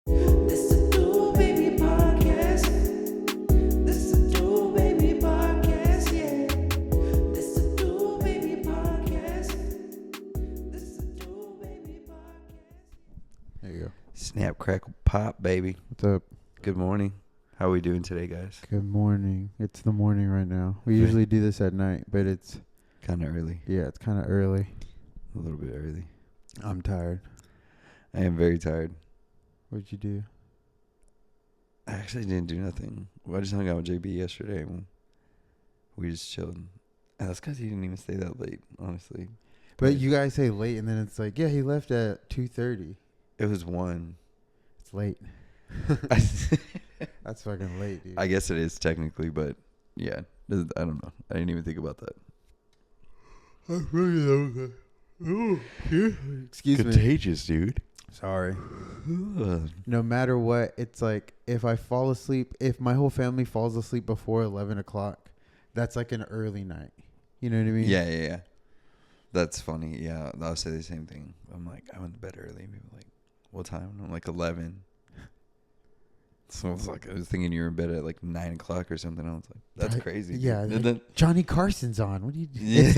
This is Do Baby Podcast. This is Do Baby Podcast, yeah. This is Do Baby Podcast. This is Do Baby Podcast. There you go. Snap, crackle, pop, baby. What's up? Good morning. How are we doing today, guys? Good morning. It's the morning right now. We usually do this at night, but it's Kind of early. it's kind of early. A little bit early. I'm tired. I am very tired. What'd you do? I actually didn't do nothing. I just hung out with JB yesterday. And we just chilled. And that's because he didn't even stay that late, honestly. But you guys say late, and then it's like, yeah, he left at 2:30. It was 1. It's late. That's fucking late, dude. I guess it is technically, but yeah. I don't know. I didn't even think about that. Excuse me. Contagious, dude. Sorry. Ugh. No matter what, it's like if I fall asleep, if my whole family falls asleep before 11 o'clock, that's like an early night. You know what I mean? Yeah. That's funny. Yeah, I'll say the same thing. I'm like, I went to bed early. People are like, what time? I'm like 11. So I was like, I was thinking you were in bed at like 9 o'clock or something. I was like, that's crazy. Yeah. And Like, then, Johnny Carson's on. What do you do? Yeah. It's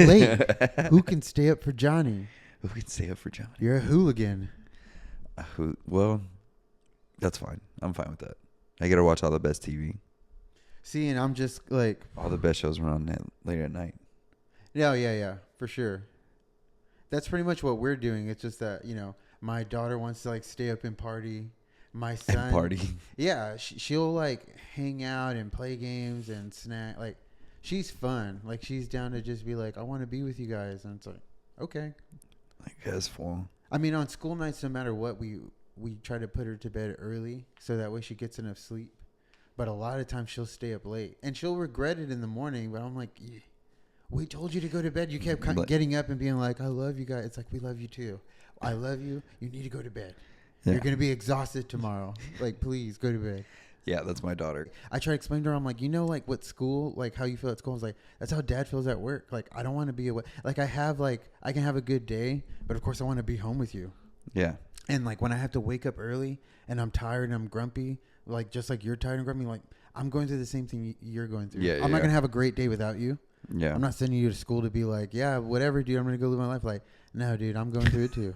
late. Who can stay up for Johnny? who could stay up for Johnny? You're a hooligan. Well, that's fine. I'm fine with that. I got to watch all the best TV. See, and I'm just like, All the best shows are on late at night. yeah, for sure. That's pretty much what we're doing. It's just that, my daughter wants to like stay up and party. My son, And party. yeah, she'll like hang out and play games and snack. Like, she's fun. Like, she's down to just be like, I want to be with you guys. And it's like, okay. I guess full. I mean, on school nights, no matter what, we try to put her to bed early so that way she gets enough sleep. But a lot of times she'll stay up late and she'll regret it in the morning. But I'm like, yeah, we told you to go to bed. You kept getting up and being like, I love you guys. It's like, we love you too. I love you. You need to go to bed. Yeah. You're going to be exhausted tomorrow. Like, please go to bed. Yeah, that's my daughter. I try to explain to her, I'm like, like what school, like how you feel at school. I was like, that's how dad feels at work. Like, I don't want to be away. Like, I can have a good day, but of course I want to be home with you. Yeah. And like when I have to wake up early and I'm tired and I'm grumpy, like just like you're tired and grumpy, like I'm going through the same thing you're going through. Yeah, I'm not going to have a great day without you. Yeah. I'm not sending you to school to be like, yeah, whatever, dude, I'm going to go live my life. Like, no, dude, I'm going through it too.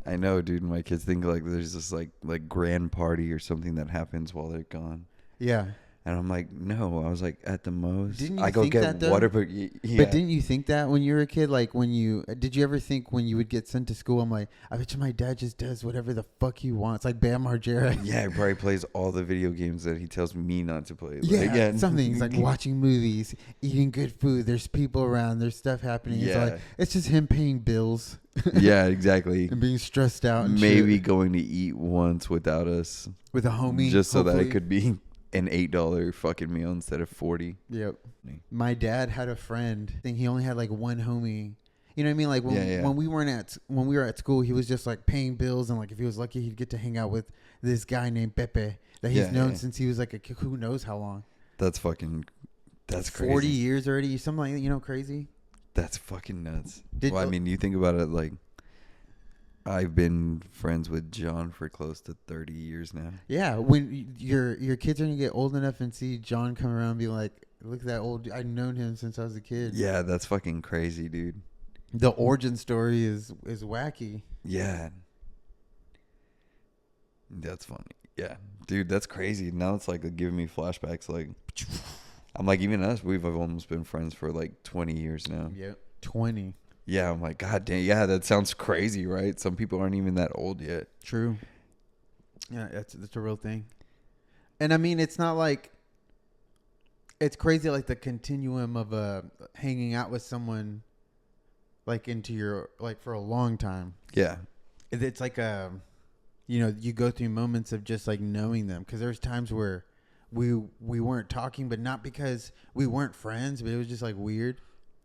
I know, dude. My kids think like there's this like grand party or something that happens while they're gone. Yeah. And I'm like, no. I was like, at the most, Didn't you I go think get that, though? water. But yeah. But didn't you think that when you were a kid? Like did you ever think when you would get sent to school, I'm like, I bet you my dad just does whatever the fuck he wants. Like Bam Margera. Yeah, he probably plays all the video games that he tells me not to play. Yeah, something. It's like watching movies, eating good food. There's people around. There's stuff happening. Yeah. It's just him paying bills. Yeah, exactly. And being stressed out. And Maybe shit. going to eat once without us. With a homie. Just so that hopefully. it could be an $8 fucking meal instead of $40. Yep. My dad had a friend. I think he only had like one homie. You know what I mean? Like when we were at school, he was just like paying bills, and like if he was lucky, he'd get to hang out with this guy named Pepe that he's known since he was like who knows how long. That's crazy. 40 years already, something like crazy. That's fucking nuts. Well, I mean, you think about it, like, I've been friends with John for close to 30 years now. Yeah, when your kids are gonna get old enough and see John come around and be like, look at that old, I've known him since I was a kid. Yeah, that's fucking crazy, dude. The origin story is wacky. Yeah. That's funny. Yeah. Dude, that's crazy. Now it's like giving me flashbacks. Like, I'm like, even us, we've almost been friends for like 20 years now. Yep. 20. Yeah, I'm like, God damn. Yeah, that sounds crazy, right? Some people aren't even that old yet. True. Yeah, that's a real thing. And I mean, it's not like, it's crazy like the continuum of hanging out with someone like into your, like for a long time. Yeah. It's like you go through moments of just like knowing them, because there's times where we weren't talking, but not because we weren't friends, but it was just like weird.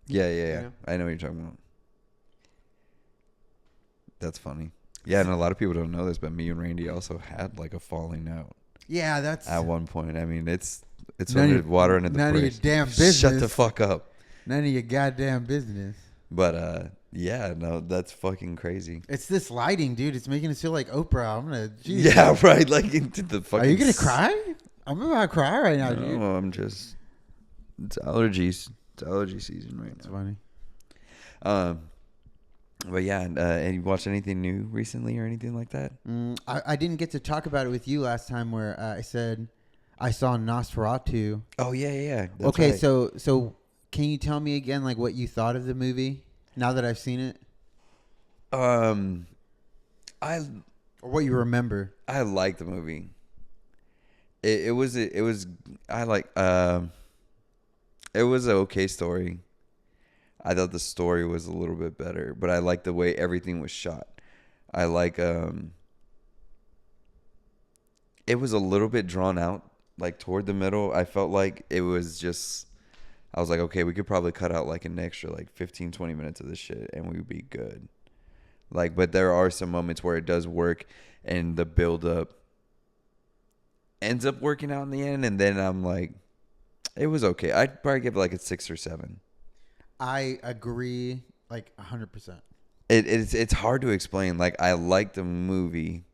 Yeah. You know? I know what you're talking about. That's funny. Yeah, and a lot of people don't know this, but me and Randy also had like a falling out. Yeah, that's at one point. I mean, it's none under of, water under the none bridge. of your damn business. Shut the fuck up. None of your goddamn business. But yeah, no, that's fucking crazy. It's this lighting, dude. It's making us feel like Oprah. I'm gonna. Jesus. Yeah, right. Like into the fucking. Are you gonna cry? I'm about to cry right now, dude. No, I'm just. It's allergies. It's allergy season right It's now. funny. But yeah, and you watched anything new recently or anything like that? I didn't get to talk about it with you last time, where I said I saw Nosferatu. Oh yeah. That's Okay, right. so can you tell me again, like, what you thought of the movie now that I've seen it, I or what you remember? I like the movie. It was I like it was an okay story. I thought the story was a little bit better, but I like the way everything was shot. I like it was a little bit drawn out, like toward the middle. I felt like it was just I was like, okay, we could probably cut out like an extra like 15, 20 minutes of this shit and we would be good. Like, but there are some moments where it does work and the build up ends up working out in the end, and then I'm like, it was okay. I'd probably give it like a 6 or 7. I agree, like 100%. It's hard to explain. Like, I like the movie,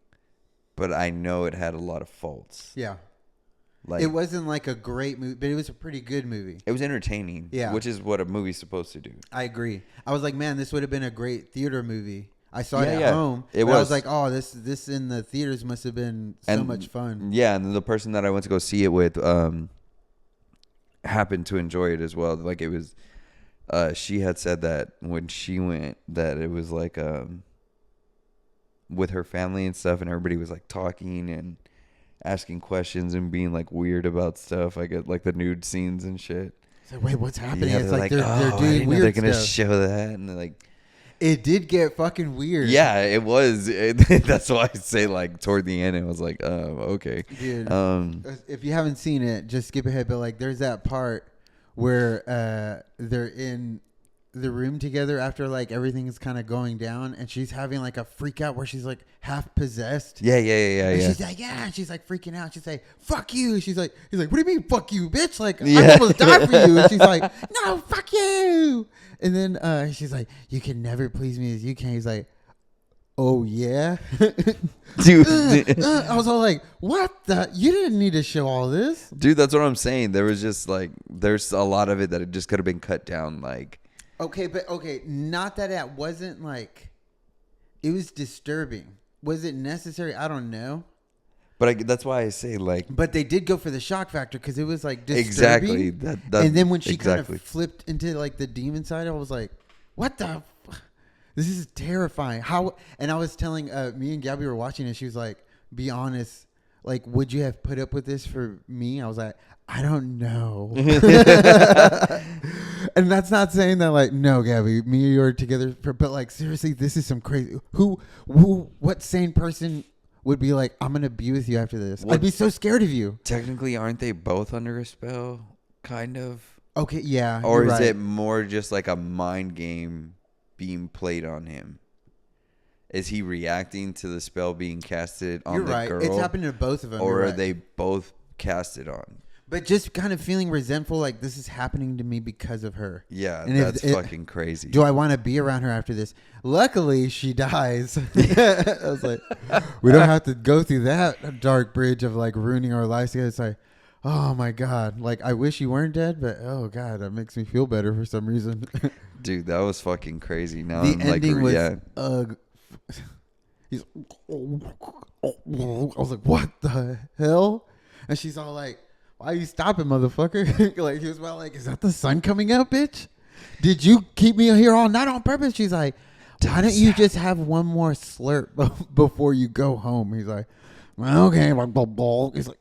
but I know it had a lot of faults. Yeah, Like, it wasn't like a great movie, but it was a pretty good movie. it was entertaining. Yeah. Which is what a movie's supposed to do. I agree. I was like, man, this would have been a great theater movie. I saw it Yeah, at yeah. home. It but I was. was like, oh, this in the theaters must have been so much fun. Yeah, and the person that I went to go see it with happened to enjoy it as well. Like, it was she had said that when she went that it was like with her family and stuff, and everybody was like talking and asking questions and being like weird about stuff. I get like the nude scenes and shit. It's like, wait, what's happening? Yeah, It's they're like like, they're I doing didn't know weird they're gonna stuff. show that, and they're like, It did get fucking weird. yeah, it was. That's why I say like toward the end, it was like, oh, okay. Dude. If If you haven't seen it, just skip ahead. But like, there's that part where they're in the room together after like everything's kind of going down, and she's having like a freak out where she's like half possessed. yeah. And Yeah. she's like, yeah. And she's like freaking out. She's like, fuck you. He's like, what do you mean, fuck you, bitch? Like, Yeah. I almost died for you. And she's like, no, fuck you. And then she's like, you can never please me as you can. He's like, oh yeah. Dude, I was all like, what the? You didn't need to show all this. dude, that's what I'm saying. There was just like, there's a lot of it that it just could have been cut down. Like, Okay, but okay, not that it wasn't like, it was disturbing. Was it necessary? I don't know. but that's why I say like, But they did go for the shock factor because it was like disturbing. exactly. And then when she exactly. kind of flipped into like the demon side, I was like, what the? This is terrifying. How? And I was telling me and Gabby were watching it. She was like, be honest. Like, would you have put up with this for me? I was like, I don't know. And that's not saying that like, no, Gabby, me and you are together. But like, seriously, this is some crazy. What sane person would be like, I'm going to be with you after this? I'd be so scared of you. Technically, aren't they both under a spell? Kind of. Okay, yeah. Or you're is right. it more just like a mind game being played on him? Is he reacting to the spell being casted on You're the right. girl? It's happening to both of them. Or You're are right. they both casted on? But just kind of feeling resentful, like this is happening to me because of her. Yeah, And if that's it- fucking crazy. Do I want to be around her after this? Luckily, she dies. I was like, we don't have to go through that dark bridge of like ruining our lives together. It's like, oh my God. Like, I wish you weren't dead, but oh God, that makes me feel better for some reason. Dude, that was fucking crazy. Now The I'm ending like, was, yeah. he's, I was like, what the hell? And she's all like, why are you stopping, motherfucker? Like, he was about like, is that the sun coming out, bitch? Did you keep me here all night on purpose? She's like, why don't you just have one more slurp before you go home? He's like, well, okay. He's like,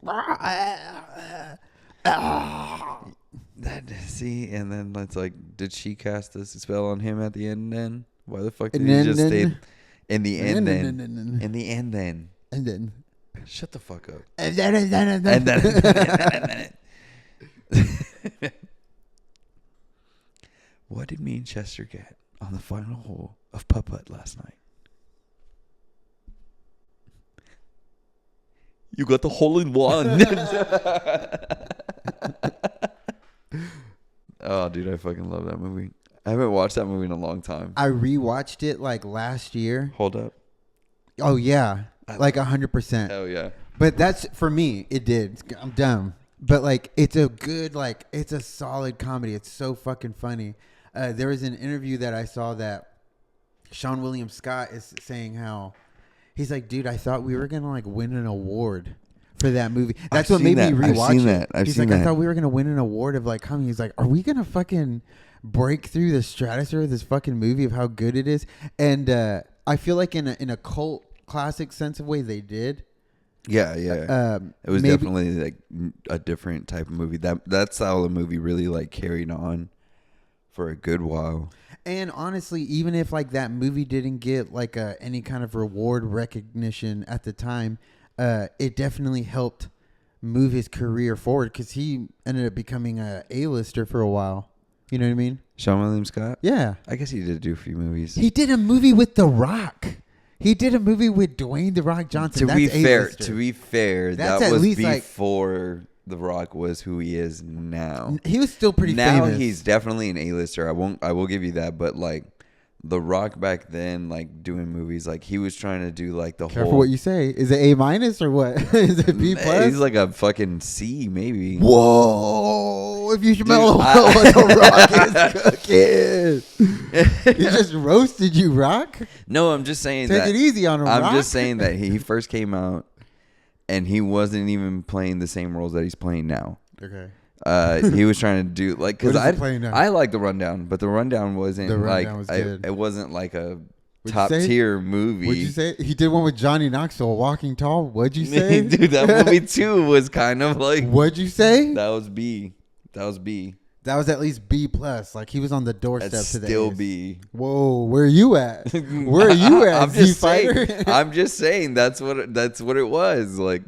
See, and then it's like, did she cast this spell on him at the end then? Why the fuck did And he then- just stay in the end and then? then- In the end then. and then, Shut the fuck up. and then, And then. What did me and Chester get on the final hole of putt-putt last night? You got the hole in one. Oh, dude, I fucking love that movie. I haven't watched that movie in a long time. I rewatched it like last year. Hold up. Oh yeah, like 100%. Hell yeah. But that's for me. It did. I'm dumb. But like, it's a good, like, it's a solid comedy. It's so fucking funny. There was an interview that I saw that Sean William Scott is saying how he's like, dude, I thought we were gonna like win an award for that movie. That's what made me rewatch I've seen it. that. He's like, I thought we were gonna win an award of like comedy. He's like, are we gonna fucking break through the stratosphere of this fucking movie of how good it is? And I feel like in a cult classic sense of way they did. Yeah, yeah. It was definitely like a different type of movie. That style of movie really like carried on for a good while. And honestly, even if like that movie didn't get like any kind of reward recognition at the time, it definitely helped move his career forward because he ended up becoming a A-lister for a while. You know what I mean? Sean William Scott? Yeah. I guess he did do a few movies. He did a movie with The Rock. He did a movie with Dwayne The Rock Johnson. To be fair, That's that at was least, before The Rock was who he is now. He was still pretty Now famous. he's definitely an A-lister. I will give you that. But like The Rock back then, like doing movies, like he was trying to do like the Careful whole. what you say. Is it A- or what? Is it B+? He's like a fucking C maybe. Whoa! If you smell Dude, what The Rock is cooking, he just roasted you, Rock. No, I'm just saying Take that. it easy on him, I'm Rock. just saying that he first came out, and he wasn't even playing the same roles that he's playing now. Okay. He was trying to do like because What is he playing now? I like The Rundown, but The Rundown wasn't The Rundown like was good. it wasn't like a you top say? tier movie. What'd you say? He did one with Johnny Knoxville, Walking Tall. What'd you say? Dude, that movie too was kind of like What'd you say? that was B. That was B. That was at least B+. Like he was on the doorstep That's to the still A's. B. Whoa, where are you at? Where are you at? I'm just Z-Fighter? saying. I'm just saying that's what it was. Like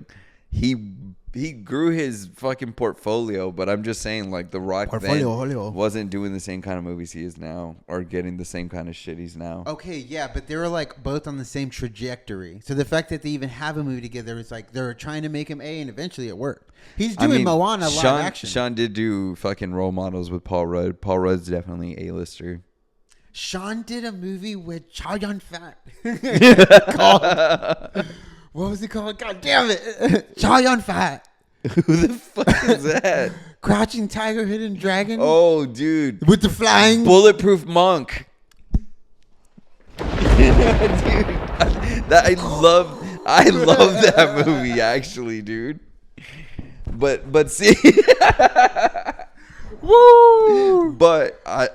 he grew his fucking portfolio, but I'm just saying like The Rock then wasn't doing the same kind of movies he is now, or getting the same kind of shit he's now. Okay, yeah, but they were like both on the same trajectory. So the fact that they even have a movie together is like they're trying to make him A, and eventually it worked. He's doing Moana live action. Sean did do fucking Role Models with Paul Rudd. Paul Rudd's definitely A-lister. Sean did a movie with Chow Yun-Fat. What was it called? God damn it. Chow Yun-Fat. Who the fuck is that? Crouching Tiger, Hidden Dragon. Oh, dude. With the flying. Bulletproof Monk. Dude, I love that movie actually, dude. But see, Woo! but I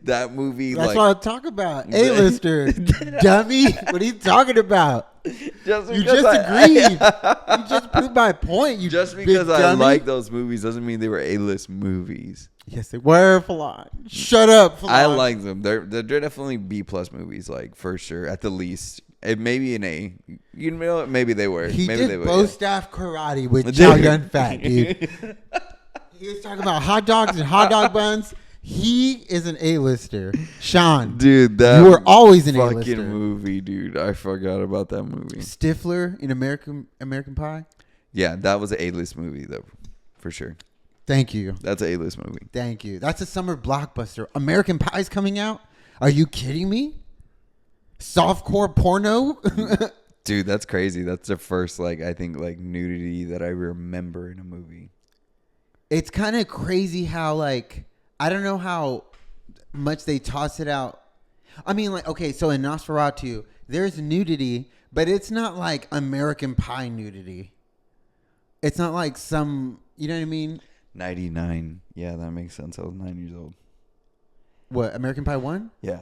that movie That's like what I talk about. A-lister. Dummy. What are you talking about? just You because just agreed. You just proved my point. You just big because I dummy. like those movies doesn't mean they were A-list movies. Yes, they were, Falon. Shut up, Falon. I like them. They're definitely B+ movies, like for sure, at the least. It may be an A. You know, maybe they were. He maybe did they were. bow staff karate with Chow Yun-Fat, dude. He was talking about hot dogs and hot dog buns. He is an A-lister. Sean. Dude, that you were always an fucking A-lister. movie, dude. I forgot about that movie. Stifler in American Pie. Yeah, that was an A-list movie though, for sure. Thank you. That's an A-list movie. Thank you. That's a summer blockbuster. American Pie's coming out? Are you kidding me? Softcore porno? Dude, that's crazy. That's the first I think nudity that I remember in a movie. It's kind of crazy how I don't know how much they toss it out. I mean, okay, so in Nosferatu, there's nudity, but it's not like American Pie nudity. It's not like some, you know what I mean? 99. Yeah, that makes sense. I was 9 years old. What, American Pie 1? Yeah.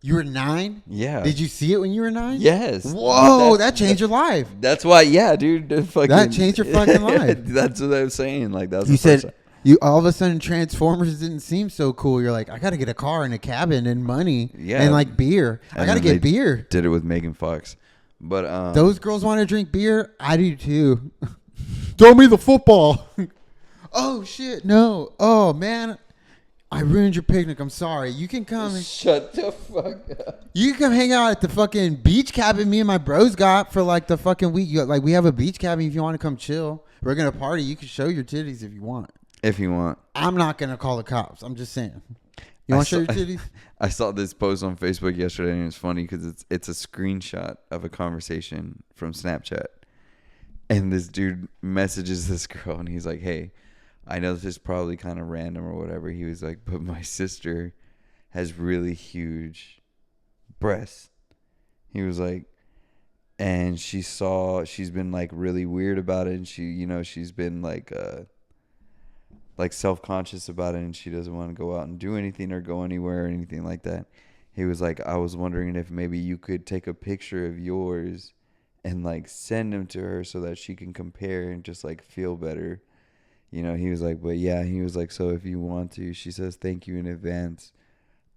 You were 9? Yeah. Did you see it when you were 9? Yes. Whoa, that changed your life. That's why, yeah, dude. That changed your fucking life. That's what I was saying. That's You the first said you all of a sudden Transformers didn't seem so cool. You're like, I got to get a car and a cabin and money and beer. I got to get beer. Did it with Megan Fox. But those girls want to drink beer. I do too. Throw me the football. Oh shit, no. Oh man, I ruined your picnic. I'm sorry. You can come. Shut the fuck up. You can come hang out at the fucking beach cabin me and my bros got for the fucking week. We have a beach cabin if you want to come chill. We're gonna party. You can show your titties if you want. If you want. I'm not gonna call the cops. I'm just saying. You I want to show your saw- titties? I saw this post on Facebook yesterday, and it's funny because it's a screenshot of a conversation from Snapchat, and this dude messages this girl, and he's like, "Hey, I know this is probably kind of random or whatever." He was like, "But my sister has really huge breasts." He was like, and she's been like really weird about it, and she's been like self-conscious about it, and she doesn't want to go out and do anything or go anywhere or anything like that. He was like, I was wondering if maybe you could take a picture of yours and like send them to her so that she can compare and just like feel better. He was like, but yeah, he was like, so if you want to, she says, thank you in advance.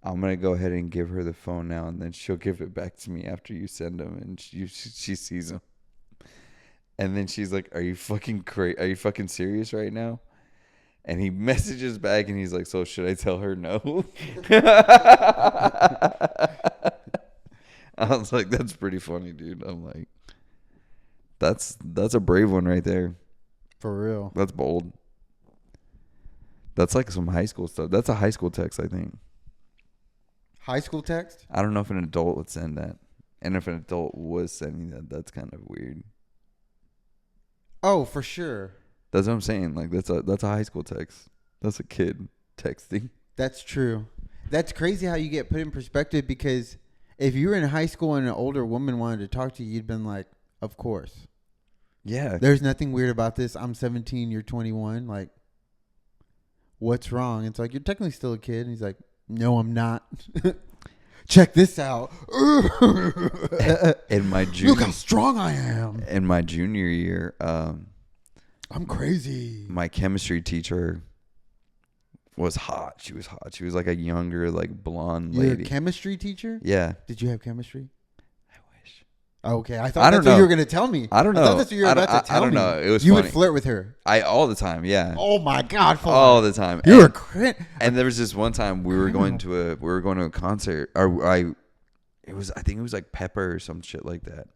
I'm going to go ahead and give her the phone now, and then she'll give it back to me after you send them, and she sees them. And then she's like, are you fucking Are you fucking serious right now? And he messages back, and he's like, so should I tell her no? I was like, that's pretty funny, dude. I'm like, that's a brave one right there. For real. That's bold. That's like some high school stuff. That's a high school text, I think. High school text? I don't know if an adult would send that. And if an adult was sending that, that's kind of weird. Oh, for sure. That's what I'm saying. Like, that's a high school text. That's a kid texting. That's true. That's crazy how you get put in perspective, because if you were in high school and an older woman wanted to talk to you, you'd been like, of course. Yeah. There's nothing weird about this. I'm 17, you're 21. Like, what's wrong? It's like, you're technically still a kid. And he's like, no, I'm not. Check this out. In my junior, Look how strong I am. in my junior year, I'm crazy. my chemistry teacher was hot. She was hot. She was like a younger, like blonde You're a lady. chemistry teacher? Yeah. Did you have chemistry? I wish. Okay, I I thought don't that's what know. you were going to tell me. I don't know. I thought that's what you were about to tell me. I don't know. It was You funny. would flirt with her. All the time. Yeah. Oh my God. All the time. You're a And- crit. And there was this one time we were going to a concert, or I think it was like Pepper or some shit like that.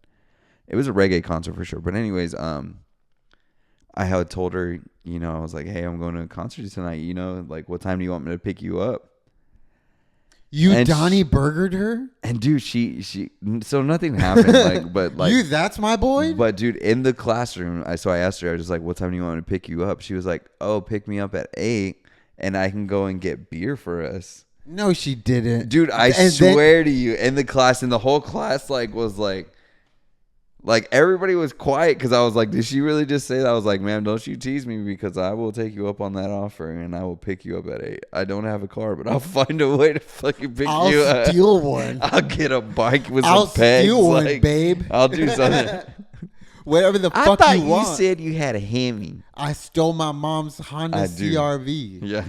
It was a reggae concert for sure. But anyways, I had told her, I was like, hey, I'm going to a concert tonight. Like, what time do you want me to pick you up? You And Donnie Burgered her? And dude, she so nothing happened. You, that's my boy? But dude, in the classroom, I asked her, I was just like, what time do you want me to pick you up? She was like, oh, pick me up at 8 and I can go and get beer for us. No, she didn't. Dude, I swear to you, in the class, and the whole class was everybody was quiet because I was like, did she really just say that? I was like, ma'am, don't you tease me, because I will take you up on that offer and I will pick you up at 8. I don't have a car, but I'll find a way to fucking pick you up. I'll steal one. I'll get a bike with I'll some pegs. steal one, babe. I'll do something. Whatever the fuck you want. said you had a Hemi. I stole my mom's Honda I do. CRV. Yeah,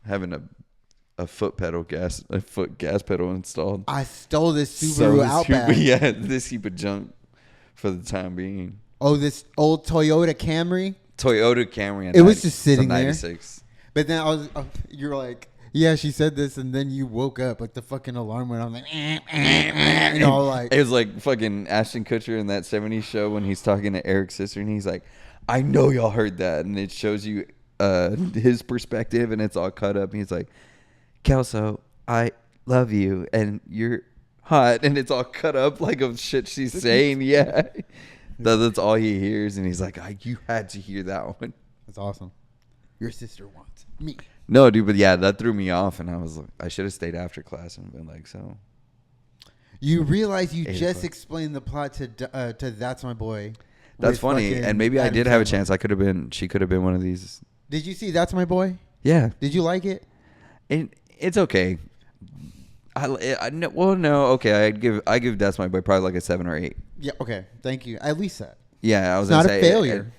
having a foot gas pedal installed. I stole this Subaru Outback. Yeah, this heap of junk for the time being. Oh, this old Toyota Camry. Toyota Camry. It was just sitting there. 96. But then you're like, yeah, she said this, and then you woke up, like the fucking alarm went on, like, like. It was like fucking Ashton Kutcher in that 70s show when he's talking to Eric's sister, and he's like, I know y'all heard that, and it shows you his perspective, and it's all cut up, and he's like, Kelso, I love you, and you're hot, and it's all cut up like of shit she's saying. Yeah, that's all he hears, and he's like, you had to hear that one. That's awesome. Your sister wants me. No, dude, but yeah, that threw me off, and I was like, I should have stayed after class and been like, so. You realize you 8 just o'clock. explained the plot to That's My Boy. That's with funny, fucking and maybe I Adam did have a Sandler. chance. She could have been one of these. Did you see That's My Boy? Yeah, Did you like it? it's okay. Okay, I give That's My Boy probably like a 7 or 8. Yeah. Okay. Thank you. At least that. Yeah, I was It's gonna not a say, failure.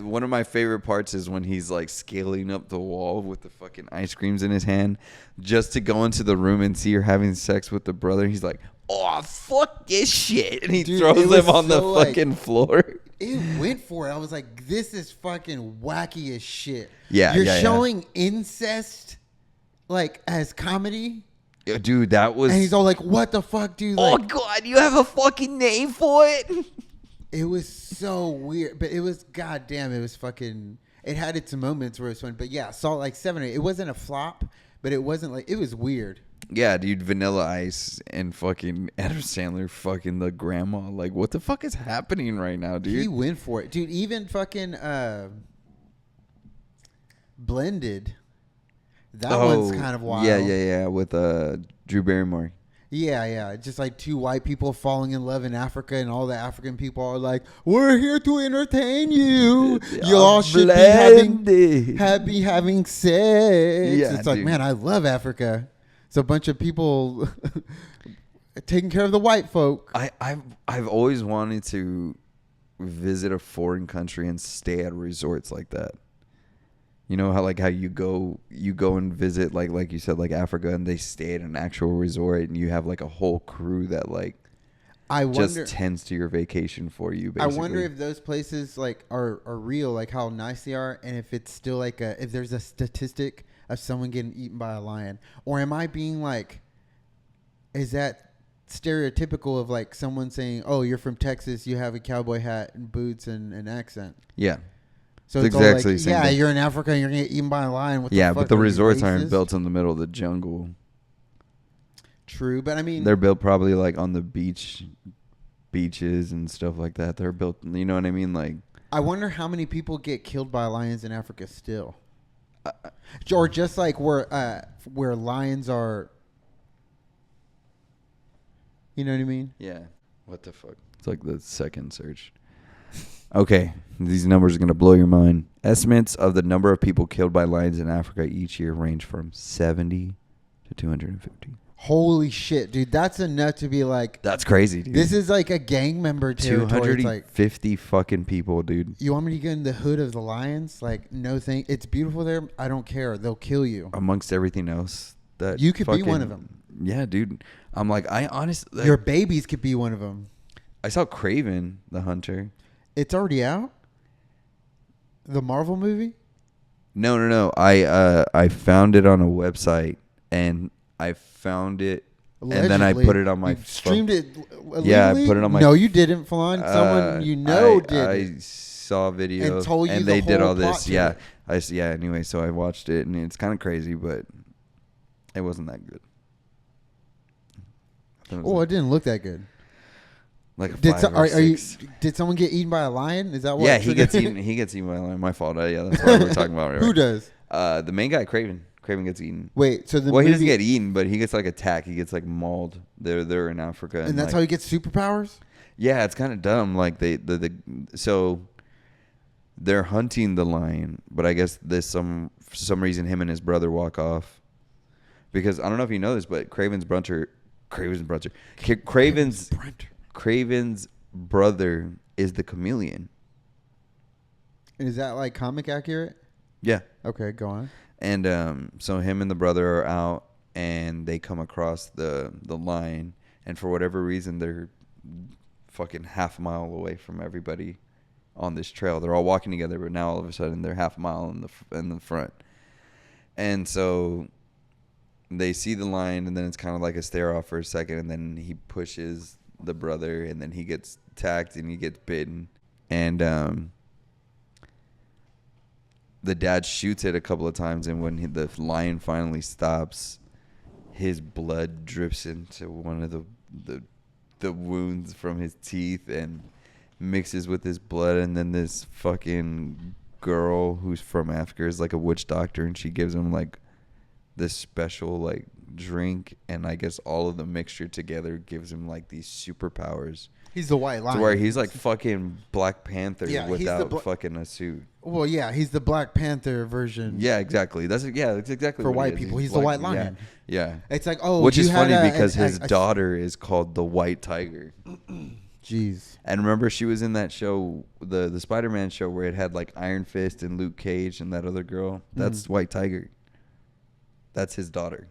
one of my favorite parts is when he's like scaling up the wall with the fucking ice creams in his hand, just to go into the room and see her having sex with the brother. He's like, "Oh fuck this shit," and he Dude, throws it was him on the so, like- fucking floor. It went for it. I was like, this is fucking wacky as shit. Yeah, You're yeah. showing incest like as comedy. Yeah, dude, that was. And he's all like, what the fuck, dude? Oh Like, god, you have a fucking name for it. it was so weird. But it was, goddamn, it was fucking, it had its moments where it was fun. But yeah, saw it like 7 or 8. It wasn't a flop, but it wasn't like it was weird. Yeah, dude, Vanilla Ice and fucking Adam Sandler fucking the grandma. Like, what the fuck is happening right now, dude? He went for it, dude. Even fucking Blended. That one's kind of wild. Yeah, with Drew Barrymore. Yeah. Just like two white people falling in love in Africa, and all the African people are like, "We're here to entertain you. You all should be having sex." Yeah, it's like, dude. man, I love Africa. It's a bunch of people taking care of the white folk. I've always wanted to visit a foreign country and stay at resorts like that. You know how you go and visit like you said, like Africa, and they stay at an actual resort, and you have like a whole crew that just tends to your vacation for you. Basically. I wonder if those places like are real, like how nice they are, and if it's still like if there's a statistic of someone getting eaten by a lion, or am I being like, is that stereotypical of like someone saying, "Oh, you're from Texas, you have a cowboy hat and boots and an accent." Yeah. So it's it's exactly all like, the same yeah, thing. you're in Africa and you're gonna get eaten by a lion. What Yeah, the fuck, but the are you resorts aren't racist? built in the middle of the jungle. True, but I mean, They're built probably like on the beaches and stuff like that. They're built, you know what I mean? Like, I wonder how many people get killed by lions in Africa still, or just like where lions are. You know what I mean? yeah. What the fuck? It's like the second search. Okay, these numbers are going to blow your mind. Estimates of the number of people killed by lions in Africa each year range from 70 to 250. Holy shit, dude! That's enough to be like. That's crazy, dude. This is like a gang member territory. It's like, 250 fucking people, dude. you want me to get in the hood of the lions? Like, no thing. It's beautiful there. I don't care. They'll kill you. Amongst everything else. That You could be one of them. Yeah, dude. I'm like, I honestly. Your babies could be one of them. I saw Craven the Hunter. It's already out? The Marvel movie? No. I found it on a website, and I found it, and then I Allegedly. put it on my You streamed it illegally? Yeah, I put it on my No, you didn't, Flan. Someone you know did. I saw a video, And told you the they did whole all plot this. to Yeah, it. Anyway, so I watched it, and it's kind of crazy, but it wasn't that good. I thought it was Oh, it didn't look that good. like a Did 5 or 6. did someone get eaten by a lion? Is that what? Yeah, he gets eaten. He gets eaten by a lion. My fault. Yeah, that's why we're talking about it. Who does? The main guy, Craven. Craven gets eaten. Wait, so the Well, he movie, doesn't get eaten, but he gets like attacked. He gets like mauled. They're in Africa, and that's like, how he gets superpowers? yeah, it's kind of dumb. Like so they're hunting the lion, but I guess there's for some reason him and his brother walk off because I don't know if you know this, but Craven's brother is the chameleon. Is that like comic accurate? Yeah. Okay, go on. And so him and the brother are out, and they come across the lion, and for whatever reason they're fucking half a mile away from everybody on this trail. They're all walking together, but now all of a sudden they're half a mile in the front. And so they see the lion, and then it's kind of like a stare off for a second, and then he pushes the brother, and then he gets attacked and he gets bitten, and the dad shoots it a couple of times, and when the lion finally stops, his blood drips into one of the wounds from his teeth and mixes with his blood, and then this fucking girl who's from Africa is like a witch doctor, and she gives him like this special like drink, and I guess all of the mixture together gives him like these superpowers. He's the white lion. To where he's like fucking Black Panther Yeah, he's without the fucking a suit. Well, yeah, he's the Black Panther version. Yeah, exactly. That's exactly For what white he is. people, he's the white lion. Yeah. It's like, oh, Which you is had funny because his daughter is called the White Tiger. Jeez. And remember, she was in that show, the Spider-Man show, where it had like Iron Fist and Luke Cage and that other girl. That's White Tiger. That's his daughter.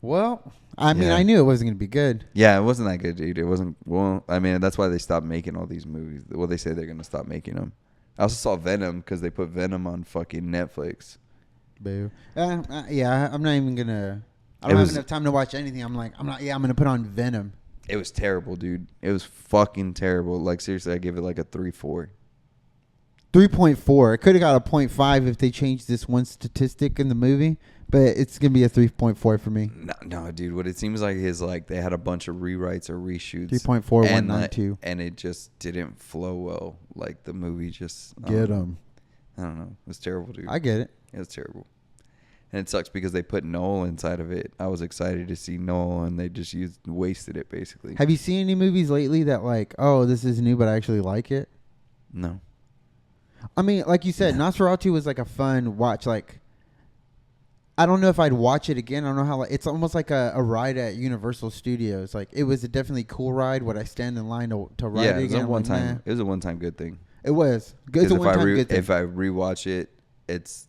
Well, I mean, Yeah. I knew it wasn't going to be good. Yeah, it wasn't that good, dude. It wasn't. Well, I mean, that's why they stopped making all these movies. Well, they say they're going to stop making them. I also saw Venom because they put Venom on fucking Netflix. Boo. Yeah, I'm not even going to. I don't have enough time to watch anything. I'm going to put on Venom. It was terrible, dude. It was fucking terrible. Like, seriously, I give it like a 3-4. 3.4. It could have got a 0.5 if they changed this one statistic in the movie, but it's gonna be a 3.4 for me. No, dude. What it seems like is like they had a bunch of rewrites or reshoots. 3.4192. And it just didn't flow well. Like the movie just Get them. I don't know. It was terrible, dude. I get it. It was terrible. And it sucks because they put Noel inside of it. I was excited to see Noel, and they just wasted it basically. Have you seen any movies lately that like, oh, this is new, but I actually like it? No. I mean, like you said, Nosferatu was like a fun watch. Like, I don't know if I'd watch it again. I don't know how. It's almost like a ride at Universal Studios. Like, it was a definitely cool ride. Would I stand in line to ride it again? It was a one time. Nah. It was a one-time good thing. It was. It's a one-time good thing. If I rewatch it, it's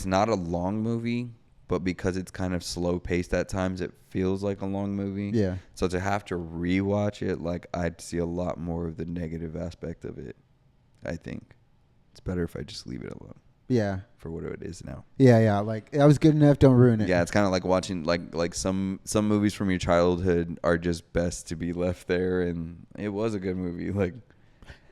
not a long movie, but because it's kind of slow paced at times, it feels like a long movie. Yeah. So to have to rewatch it, like I'd see a lot more of the negative aspect of it. I think it's better if I just leave it alone. Yeah. For what it is now. Yeah. Like, that was good enough. Don't ruin it. Yeah, it's kind of like watching like some movies from your childhood are just best to be left there, and it was a good movie. Like,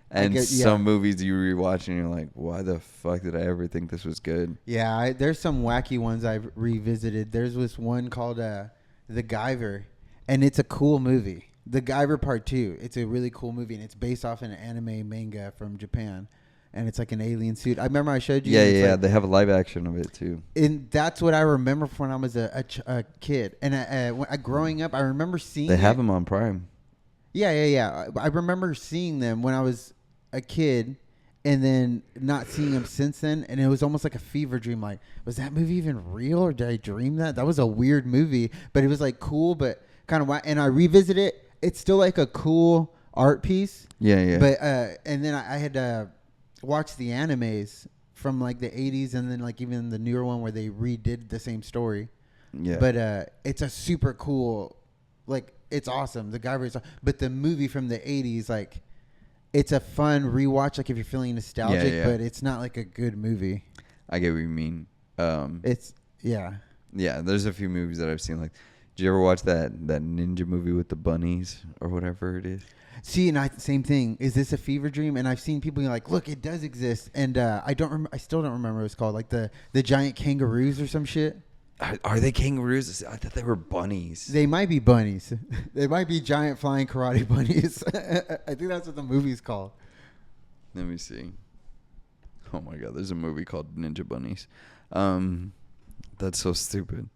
and some movies you rewatch and you're like, why the fuck did I ever think this was good? Yeah, there's some wacky ones I've revisited. There's this one called The Guyver, and it's a cool movie. The Guyver Part 2. It's a really cool movie, and it's based off an anime manga from Japan. And it's like an alien suit. I remember I showed you. Yeah. Like, they have a live action of it too. And that's what I remember from when I was a kid. And growing up, I remember seeing. They have them on Prime. Yeah. I remember seeing them when I was a kid, and then not seeing them since then. And it was almost like a fever dream. Like, was that movie even real, or did I dream that? That was a weird movie, but it was like cool, but kind of. And I revisit it. It's still like a cool art piece. Yeah. But and then I had watched the animes from like the 80s, and then like even the newer one where they redid the same story. Yeah. But it's a super cool, like, it's awesome. The guy, but the movie from the 80s, like, it's a fun rewatch. Like if you're feeling nostalgic, but it's not like a good movie. I get what you mean. It's yeah. There's a few movies that I've seen. Like, did you ever watch that ninja movie with the bunnies or whatever it is? See, and same thing. Is this a fever dream? And I've seen people being like, "Look, it does exist." And I still don't remember what it's called. Like the giant kangaroos or some shit. Are they kangaroos? I thought they were bunnies. They might be bunnies. They might be giant flying karate bunnies. I think that's what the movie's called. Let me see. Oh my god, there's a movie called Ninja Bunnies. That's so stupid.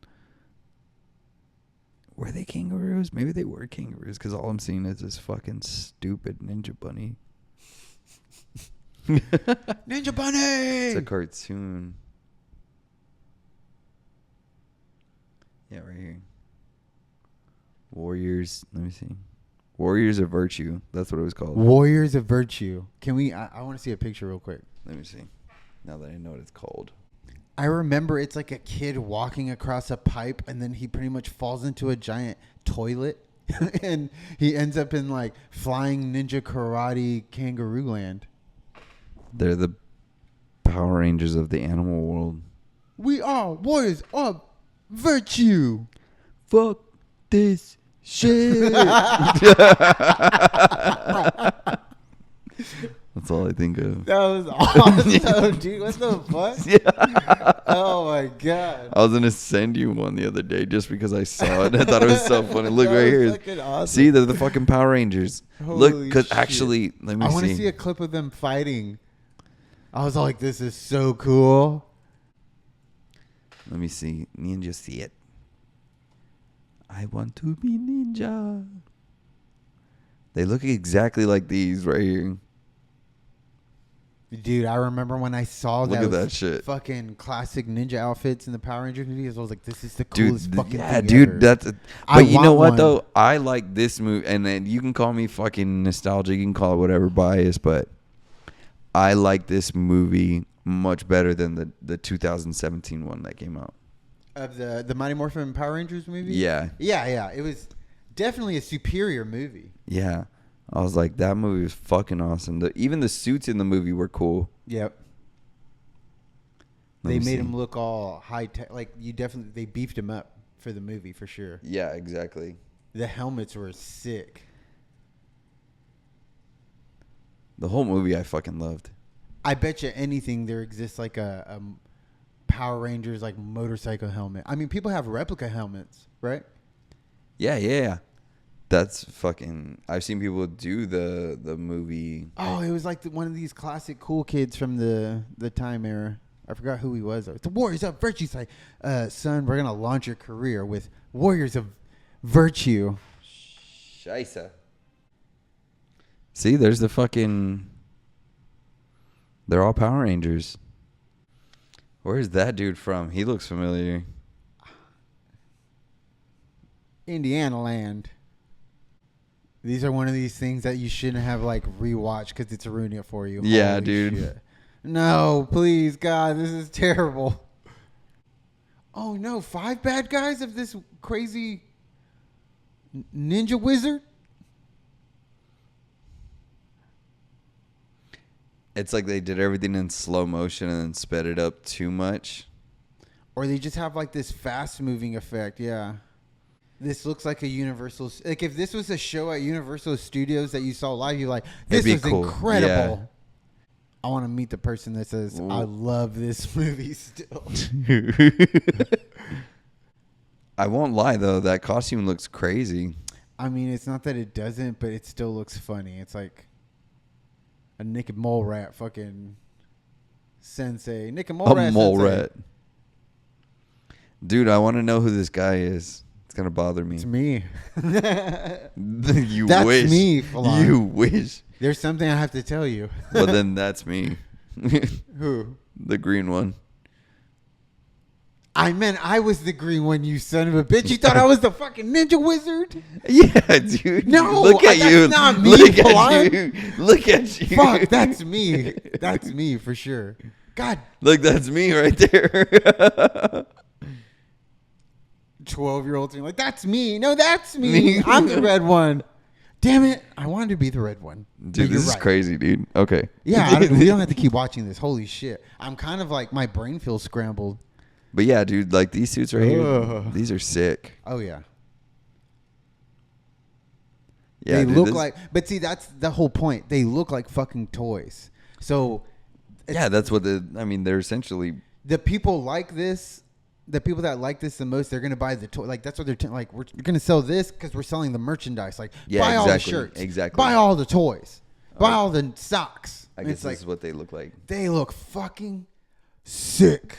Were they kangaroos? Maybe they were kangaroos, because all I'm seeing is this fucking stupid ninja bunny. Ninja Bunny! It's a cartoon. Yeah, right here. Warriors. Let me see. Warriors of Virtue. That's what it was called. Warriors of Virtue. Can we? I want to see a picture real quick. Let me see. Now that I know what it's called. I remember it's like a kid walking across a pipe, and then he pretty much falls into a giant toilet, and he ends up in like flying ninja karate kangaroo land. They're the Power Rangers of the animal world. We are warriors of virtue. Fuck this shit. That's all I think of. That was awesome, dude. What the fuck? Yeah. Oh my god. I was gonna send you one the other day just because I saw it. I thought it was so funny. Look right here. Awesome. See, they're the fucking Power Rangers. Look, Holy because shit. actually, let me I see. want to see a clip of them fighting. I was like, this is so cool. Let me see. Ninja, see it. I want to be ninja. They look exactly like these right here. Dude, I remember when I saw Look those at that shit. fucking classic ninja outfits in the Power Rangers movies. I was like, this is the coolest fucking yeah, thing dude, ever. that's. I But you know want what one. though? I like this movie, and then you can call me fucking nostalgic. You can call it whatever, bias, but I like this movie much better than the 2017 one that came out. Of the Mighty Morphin Power Rangers movie? Yeah. Yeah. It was definitely a superior movie. Yeah. I was like, that movie was fucking awesome. Even the suits in the movie were cool. Yep. They made him look all high tech. Like, they beefed him up for the movie for sure. Yeah, exactly. The helmets were sick. The whole movie I fucking loved. I bet you anything there exists like a Power Rangers like motorcycle helmet. I mean, people have replica helmets, right? Yeah. That's fucking. I've seen people do the movie. Oh, it was like one of these classic cool kids from the time era. I forgot who he was. The Warriors of Virtue. It's like, son, we're gonna launch your career with Warriors of Virtue. Scheisse. See, there's the fucking. They're all Power Rangers. Where's that dude from? He looks familiar. Indiana Land. These are one of these things that you shouldn't have like rewatched because it's ruining it for you. Yeah, Holy dude. shit. No, please, God, this is terrible. Oh no, 5 bad guys of this crazy ninja wizard? It's like they did everything in slow motion and then sped it up too much. Or they just have like this fast moving effect, yeah. This looks like a Universal. Like if this was a show at Universal Studios that you saw live, you're like, this It'd be was cool. incredible. Yeah. I want to meet the person that says, I love this movie still. I won't lie though, that costume looks crazy. I mean, it's not that it doesn't, but it still looks funny. It's like a naked mole rat fucking sensei. Naked mole rat A mole sensei. rat. Dude, I want to know who this guy is. It's going to bother me. It's me. You That's wish. me, Falon. You wish. There's something I have to tell you. Well, then that's me. Who? The green one. I meant I was the green one, you son of a bitch. You thought I was the fucking ninja wizard? Yeah, dude. No, look at that's you. not me, Look at Falon. you. Look at you. Fuck, that's me. That's me for sure. God. Look, that's me right there. 12-year-olds are like, that's me. No, that's me. I'm the red one. Damn it. I wanted to be the red one. Dude, But you're this is right. crazy, dude. Okay. Yeah, we don't have to keep watching this. Holy shit. I'm kind of like, my brain feels scrambled. But yeah, dude, like these suits right here, Ugh. these are sick. Oh, yeah. Yeah, They dude, look this- like, but see, that's the whole point. They look like fucking toys. So, Yeah, that's what they're essentially. the people like this, the people that like this the most, they're gonna buy the toy. Like that's what they're like. We're gonna sell this because we're selling the merchandise. Like Yeah, buy all the exactly, shirts, exactly. buy all the toys, buy all the socks. I And guess it's this like is what they look like. they look fucking sick.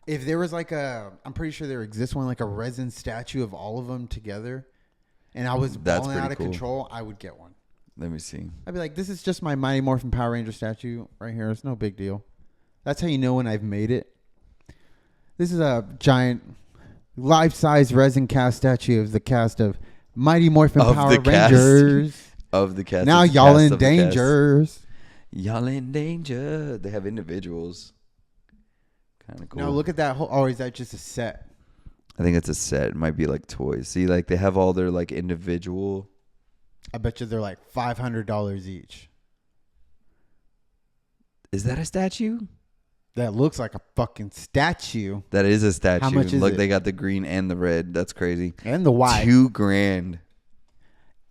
If there was like I'm pretty sure there exists one like a resin statue of all of them together, and I was That's balling pretty out of cool. control, I would get one. Let me see. I'd be like, this is just my Mighty Morphin Power Ranger statue right here. It's no big deal. That's how you know when I've made it. This is a giant life-size resin cast statue of the cast of Mighty Morphin Of Power the cast. Rangers. Of the cast. Now it's the y'all cast in of the cast. dangers. Y'all in danger. They have individuals. Kind of cool. No, look at that whole. Or is that just a set? I think it's a set. It might be like toys. See, like they have all their like individual. I bet you they're like $500 each. Is that a statue? That looks like a fucking statue. That is a statue. How much is Look, it? they got the green and the red. That's crazy. And the white. $2,000.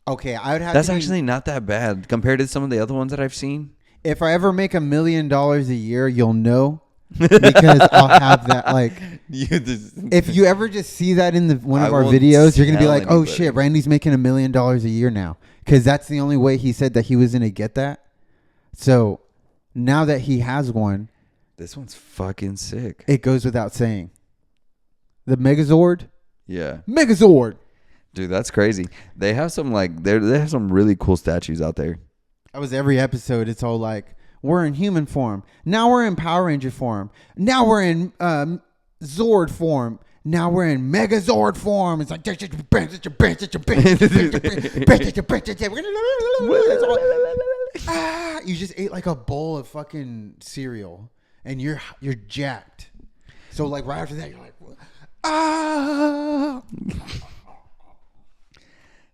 Okay, I would have That's to be- actually not that bad compared to some of the other ones that I've seen. If I ever make $1 million a year, you'll know. Because I'll have that like if you ever just see that in one of I our won't videos, you're gonna be tell like, oh anybody. shit, Randy's making $1 million a year now. Because that's the only way he said that he was gonna get that. So now that he has one, This one's fucking sick. it goes without saying. The Megazord? Yeah. Megazord. Dude, that's crazy. They have some like they have some really cool statues out there. That was every episode. It's all like, we're in human form. Now we're in Power Ranger form. Now we're in Zord form. Now we're in Megazord form. It's like, you just ate like a bowl of fucking cereal, and you're jacked. So like right after that, you're like, ah.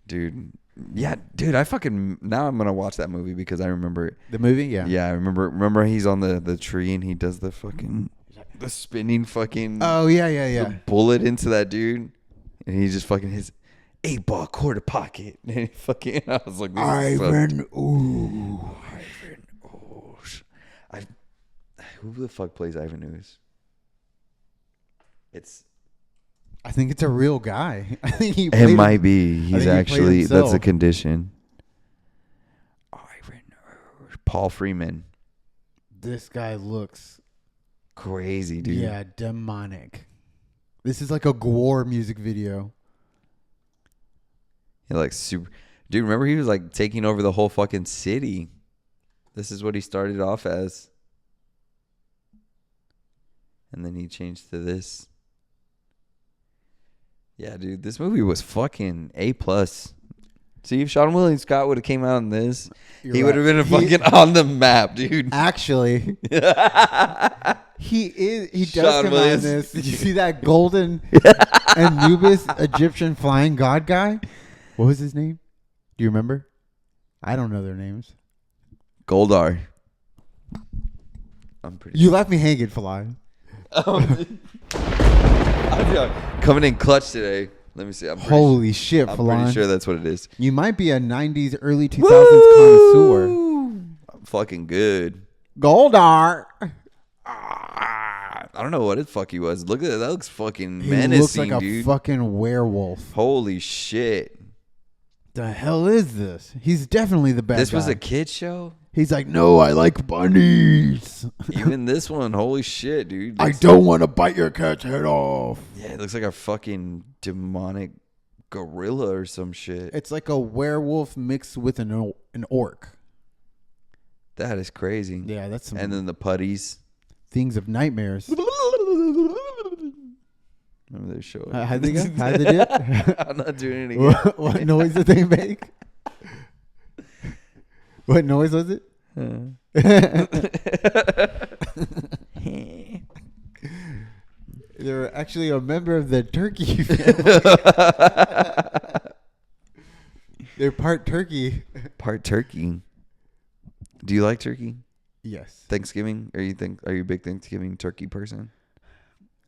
Dude. Yeah, dude, I fucking now I'm gonna watch that movie because I remember The movie, yeah. Yeah, I remember he's on the tree and he does the fucking the spinning fucking Oh yeah, the bullet into that dude, and he just fucking his 8-ball quarter pocket, and he fucking I was like, this is so- Ooh, Who the fuck plays Ivan Ooze? I think it's a real guy. I think he. It might be. He's think he played actually that's a himself. condition. Ivan Ooze. Paul Freeman. This guy looks Crazy, dude. yeah demonic. This is like a gore music video. He like super. Dude, remember he was like taking over the whole fucking city. This is what he started off as. And then he changed to this. Yeah, dude, this movie was fucking A+. See, if Sean William Scott would have came out in this, he would have been fucking on the map, dude. Actually, he is. He does Sean come Williams. out in this. Did you see that golden Anubis Egyptian flying god guy? What was his name? Do you remember? I don't know their names. Goldar. I'm pretty. You left me hanging, Fly. Coming in clutch today. Let me see. Holy shit, I'm Falon. pretty sure that's what it is. You might be a 90s, early 2000s connoisseur. I'm fucking good. Goldar. I don't know what the fuck he was. Look at that. That looks fucking He menacing, looks like a dude. fucking werewolf. Holy shit. The hell is this? He's definitely the bad This guy. was a kid show? He's like, no, I like bunnies. Even this one, holy shit, dude. I don't want to bite your cat's head off. Yeah, it looks like a fucking demonic gorilla or some shit. It's like a werewolf mixed with an orc. That is crazy. Yeah, that's some And then the putties. things of nightmares. Remember their show? How'd they go? How'd they do it? I'm not doing it again. What noise did they make? What noise was it? They're actually a member of the turkey family. They're part turkey. Part turkey. Do you like turkey? Yes. Thanksgiving? Are you a big Thanksgiving turkey person?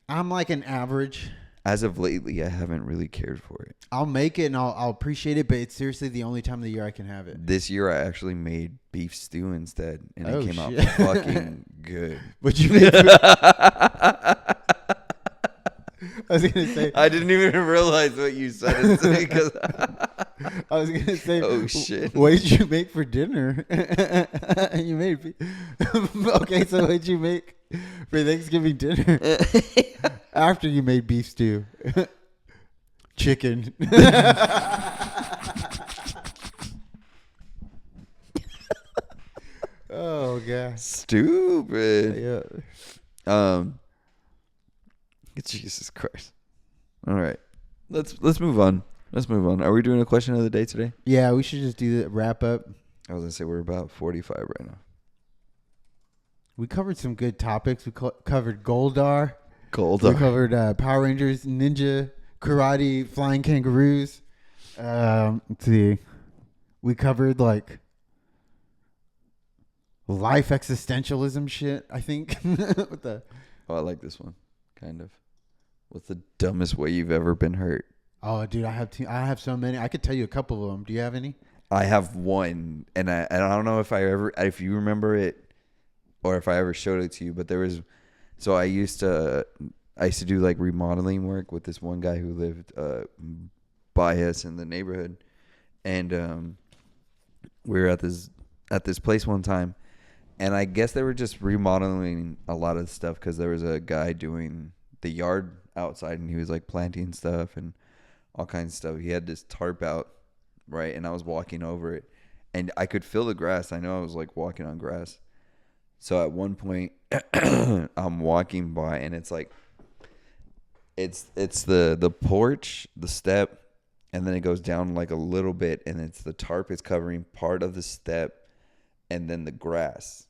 I'm like an average. As of lately, I haven't really cared for it. I'll make it and I'll appreciate it, but it's seriously the only time of the year I can have it. This year, I actually made beef stew instead, and Oh, it came shit. out fucking good. But you made I was gonna say. I didn't even realize what you said because I was gonna say. Oh, shit. What did you make for dinner? You made. Okay, so what did you make for Thanksgiving dinner after you made beef stew? Chicken. Oh god. stupid. Yeah. Jesus Christ. All right, let's move on. Are we doing a question of the day today? Yeah, we should just do the wrap up. I was gonna say we're about 45 right now. We covered some good topics. We covered Goldar. Gold. We covered Power Rangers, Ninja, Karate, Flying Kangaroos. Let's see. We covered like life existentialism shit, I think. What the? Oh, I like this one. Kind of. What's the dumbest way you've ever been hurt? Oh, dude, I have so many. I could tell you a couple of them. Do you have any? I have one, and I don't know if you remember it, or if I ever showed it to you. But there was, so I used to do like remodeling work with this one guy who lived by us in the neighborhood, and we were at this place one time, and I guess they were just remodeling a lot of stuff because there was a guy doing the yard outside, and he was like planting stuff and all kinds of stuff. He had this tarp out, right, and I was walking over it, and I could feel the grass. I know I was like walking on grass. So at one point, I'm walking by, and it's like it's the porch, the step, and then it goes down like a little bit, and it's the tarp is covering part of the step, and then the grass.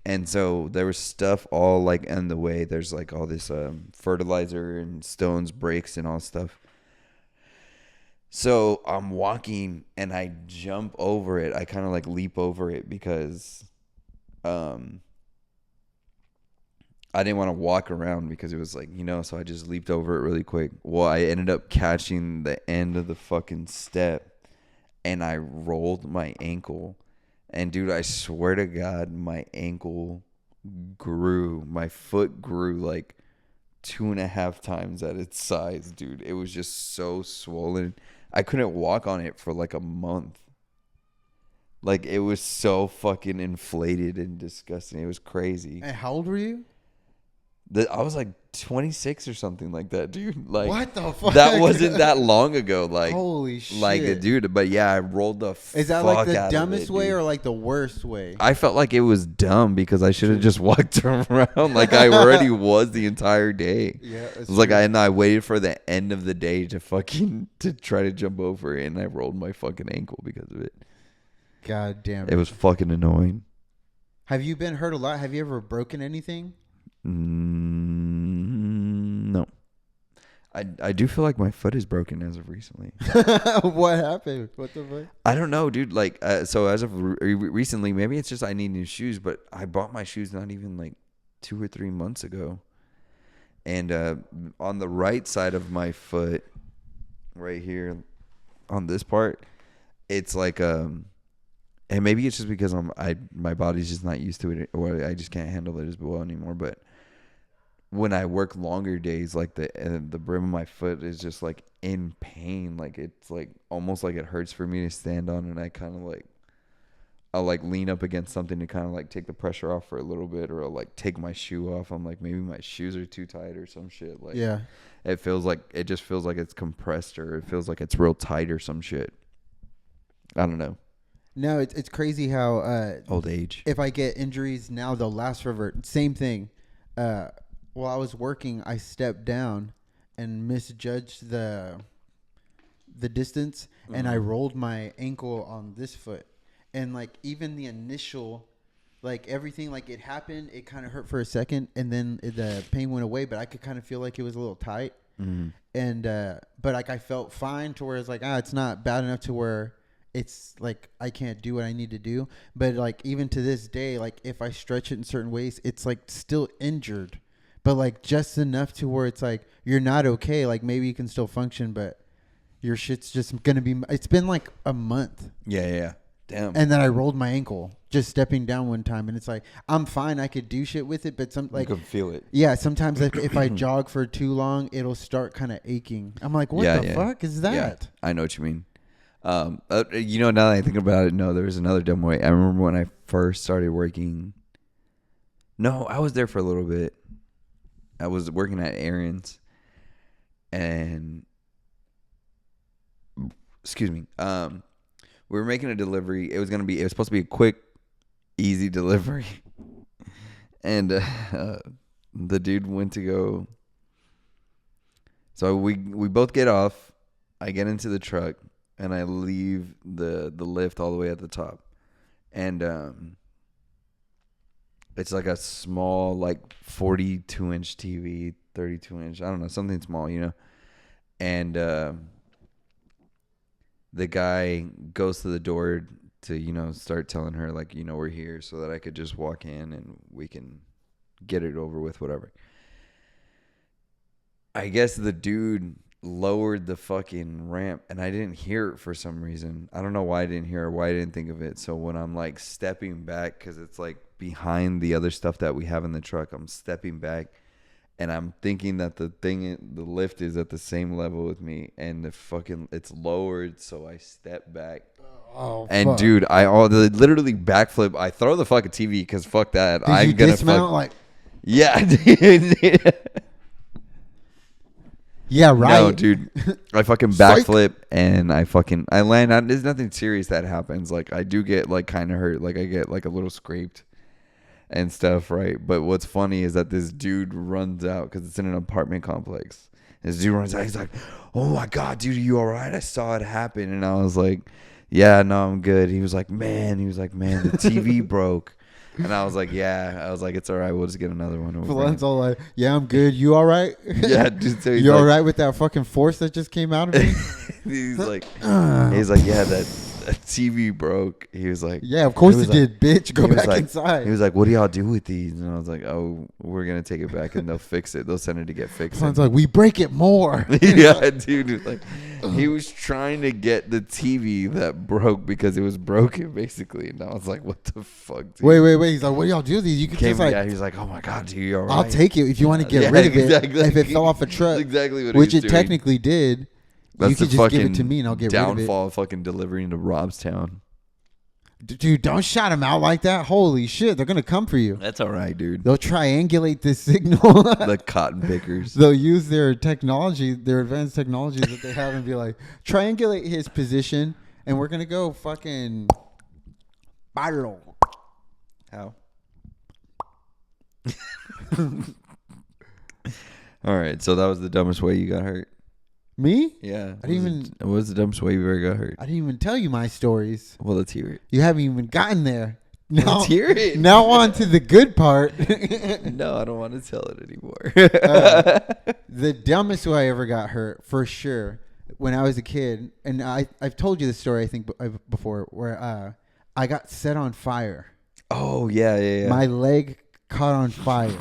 And so there was stuff all like in the way. There's like all this fertilizer and stones, breaks, and all stuff. So I'm walking and I jump over it. I kind of like leap over it because I didn't want to walk around because it was like, so I just leaped over it really quick. Well, I ended up catching the end of the fucking step and I rolled my ankle. And dude, I swear to God, my ankle grew. My foot grew like 2.5 times at its size, dude. It was just so swollen. I couldn't walk on it for like a month. Like, it was so fucking inflated and disgusting. It was crazy. And how old were you? I was like 26 or something like that, dude. Like, What the fuck? that wasn't that long ago. Like, holy shit. like, dude. But yeah, I rolled the fuck Is that like the out dumbest of it, way dude. or like the worst way? I felt like it was dumb because I should have just walked around like I already was the entire day. Yeah, It was like I waited for the end of the day to try to jump over it, and I rolled my fucking ankle because of it. God damn It was fucking annoying. Have you been hurt a lot? Have you ever broken anything? No. I do feel like my foot is broken as of recently. What happened? What the fuck? I don't know, dude. Like, so as of recently, maybe it's just I need new shoes, but I bought my shoes not even like 2 or 3 months ago. And on the right side of my foot, right here, on this part, it's like and maybe it's just because my body's just not used to it, or I just can't handle it as well anymore. But when I work longer days, like the brim of my foot is just like in pain. Like, it's like almost like it hurts for me to stand on, and I kind of like I'll like lean up against something to kind of like take the pressure off for a little bit, or I'll like take my shoe off. I'm like, maybe my shoes are too tight or some shit. Like, Yeah. it just feels like it's compressed, or it feels like it's real tight or some shit. I don't know. No, it's crazy how Old age. if I get injuries now, they'll last forever. Same thing. While I was working, I stepped down and misjudged the distance, and I rolled my ankle on this foot. And like even the initial, like everything, like it happened, it kind of hurt for a second, and then the pain went away. But I could kind of feel like it was a little tight. Mm-hmm. And but like I felt fine to where it's like it's not bad enough to where it's like I can't do what I need to do. But like even to this day, like if I stretch it in certain ways, it's like still injured, but like just enough to where it's like you're not okay. Like maybe you can still function, but your shit's just gonna be. It's been like a month. Yeah. Damn. And then I rolled my ankle just stepping down one time, and it's like I'm fine. I could do shit with it, but some like you can feel it. yeah. Sometimes if I jog for too long, it'll start kind of aching. I'm like, what the fuck is that? Yeah, I know what you mean. Now that I think about it, no, there was another dumb way. I remember when I first started working. No, I was there for a little bit. I was working at Aaron's, and excuse me. We were making a delivery. It was supposed to be a quick, easy delivery, and the dude went to go. So we both get off. I get into the truck, and I leave the lift all the way at the top, and it's like a small, like 42-inch TV, 32-inch. I don't know, something small, and the guy goes to the door to start telling her like we're here, so that I could just walk in and we can get it over with, whatever. I guess the dude lowered the fucking ramp, and I didn't hear it for some reason. I don't know why I didn't hear it, why I didn't think of it. So when I'm like stepping back, because it's like behind the other stuff that we have in the truck, I'm stepping back, and I'm thinking that the lift is at the same level with me, and it's lowered, so I step back. Oh, and fuck. dude, I literally backflip. I throw the fucking TV because fuck that. Did I'm you gonna dismount like? Yeah, dude. Yeah, right. No, dude. I fucking Psych. backflip and I land. There's nothing serious that happens. Like, I do get like kind of hurt. Like, I get like a little scraped and stuff, right? But what's funny is that this dude runs out because it's in an apartment complex. This dude runs out. He's like, "Oh my god, dude, are you all right? I saw it happen." And I was like, "Yeah, no, I'm good." He was like, man, the TV broke. And I was like, yeah. I was like, it's all right. We'll just get another one over. Flynn's all like, yeah, I'm good. You all right? Yeah, dude. So you all right with that fucking force that just came out of me? he's like, yeah, the TV broke. He was like, Yeah, of course he it was did, bitch. Go he was back like- inside. He was like, "What do y'all do with these?" And I was like, "Oh, we're gonna take it back and they'll fix it. They'll send it to get fixed." Sounds like we break it more. Yeah, dude. Like, he was trying to get the TV that broke because it was broken, basically. And I was like, "What the fuck, dude?" Wait. He's like, what do y'all do with these? You can Came, just like, yeah, he was like, "Oh my god, dude, you all right?" I'll take it if you want to get Yeah, rid of it. exactly. If it fell off a truck, That's exactly what which he it was doing. technically did, That's you could the just give it fucking to me and I'll get rid of it. downfall of fucking delivering to Robstown. Dude, don't shout them out like that. Holy shit, they're gonna come for you. That's all right, dude. They'll triangulate this signal. The cotton pickers. They'll use their technology, their advanced technology that they have, and be like, triangulate his position, and we're gonna go fucking viral. How? All right, so that was the dumbest way you got hurt. Me? Yeah. I didn't even. What was the dumbest way you ever got hurt? I didn't even tell you my stories. Well, let's hear it. You haven't even gotten there. Now, Let's hear it. now on to the good part. No, I don't want to tell it anymore. The dumbest way I ever got hurt, for sure, when I was a kid, and I've told you the story, I think, before, where I got set on fire. Oh, yeah. My leg caught on fire.